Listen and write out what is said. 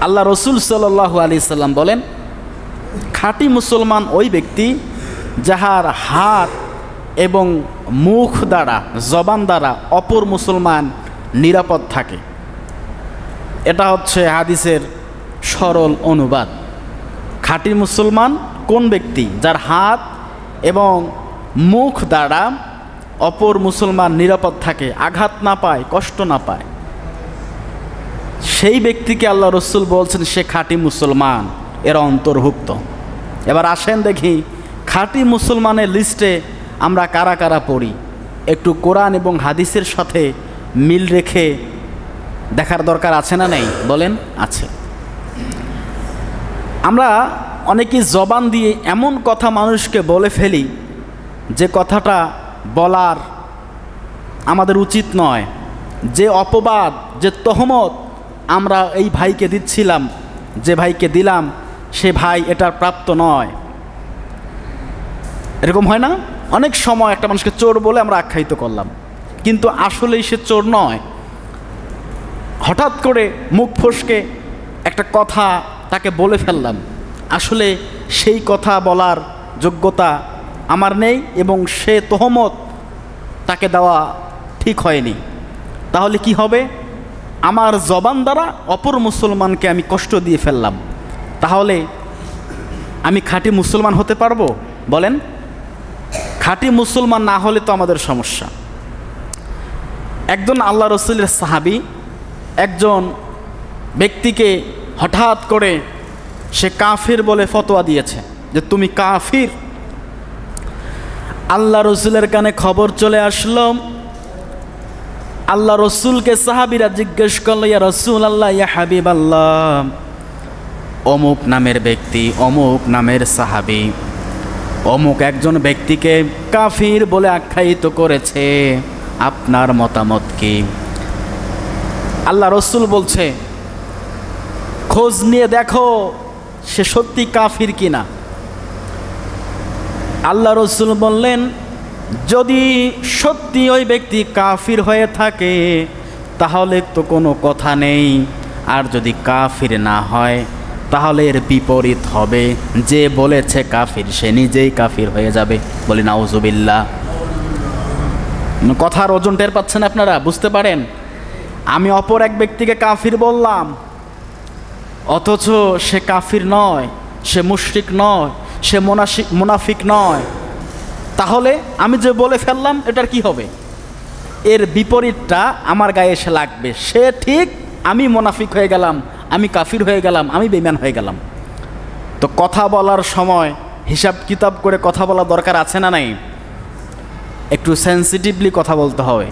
আল্লাহ রসুল সাল্লাল্লাহু আলাইহি সাল্লাম বলেন, খাঁটি মুসলমান ওই ব্যক্তি যাহার হাত এবং মুখ দ্বারা, জবান দ্বারা অপর মুসলমান নিরাপদ থাকে। এটা হচ্ছে হাদিসের সরল অনুবাদ। খাঁটি মুসলমান কোন ব্যক্তি? যার হাত এবং মুখ দ্বারা অপর মুসলমান নিরাপদ থাকে, আঘাত না পায়, কষ্ট না পায়, সেই ব্যক্তিকে আল্লাহ রসুল বলছেন সে খাঁটি মুসলমান, এর অন্তর্ভুক্ত। এবার আসেন দেখি খাঁটি মুসলমানের লিস্টে আমরা কারা কারা পড়ি, একটু কোরআন এবং হাদিসের সাথে মিল রেখে দেখার দরকার আছে না নেই? বলেন, আছে। আমরা অনেকেই জবান দিয়ে এমন কথা মানুষকে বলে ফেলি যে কথাটা বলার আমাদের উচিত নয়, যে অপবাদ, যে তহমত আমরা এই ভাইকে দিচ্ছিলাম, যে ভাইকে দিলাম সে ভাই এটার প্রাপ্ত নয়। এরকম হয় না? অনেক সময় একটা মানুষকে চোর বলে আমরা আখ্যায়িত করলাম, কিন্তু আসলেই সে চোর নয়। হঠাৎ করে মুখ ফসকে একটা কথা তাকে বলে ফেললাম, আসলে সেই কথা বলার যোগ্যতা আমার নেই এবং সে তহমত তাকে দেওয়া ঠিক হয়নি। তাহলে কি হবে? আমার জবান দ্বারা অপর মুসলমানকে আমি কষ্ট দিয়ে ফেললাম। তাহলে আমি খাঁটি মুসলমান হতে পারবো? বলেন, খাঁটি মুসলমান না হলে তো আমাদের সমস্যা। একজন আল্লাহ রসুলের সাহাবী একজন ব্যক্তিকে হঠাৎ করে সে কাফির বলে ফতোয়া দিয়েছে যে তুমি কাফির। আল্লাহ রসুলের কানে খবর চলে আসলো। আল্লাহ রসুলকে সাহাবীরা জিজ্ঞেস করলো, ইয়া রসুল আল্লাহ, ইয়া হাবিব আল্লাহ, অমুক নামের ব্যক্তি, অমুক নামের সাহাবী অমুক একজন ব্যক্তিকে কাফির বলে আখ্যায়িত করেছে, আপনার মতামত কি? আল্লাহ রসুল বলছে, খোঁজ নিয়ে দেখো সে সত্যি কাফির কিনা। আল্লাহ রসুল বললেন, যদি সত্যি ওই ব্যক্তি কাফির হয়ে থাকে তাহলে তো কোনো কথা নেই, আর যদি কাফির না হয় তাহলে এর বিপরীত হবে, যে বলেছে কাফির সে নিজেই কাফির হয়ে যাবে। বলি নাউজুবিল্লাহ। কথার ওজন টের পাচ্ছেন আপনারা? বুঝতে পারেন? আমি অপর এক ব্যক্তিকে কাফির বললাম, অথচ সে কাফির নয়, সে মুশরিক নয়, সে মুনাফিক নয়। তাহলে আমি যে বলে ফেললাম এটার কি হবে? এর বিপরীতটা আমার গায়ে এসে লাগবে। সে ঠিক, আমি মুনাফিক হয়ে গেলাম, আমি কাফির হয়ে গেলাম, আমি বেঈমান হয়ে গেলাম। তো কথা বলার সময় হিসাব কিতাব করে কথা বলা দরকার আছে না নাই? একটু সেন্সিটিভলি কথা বলতে হবে।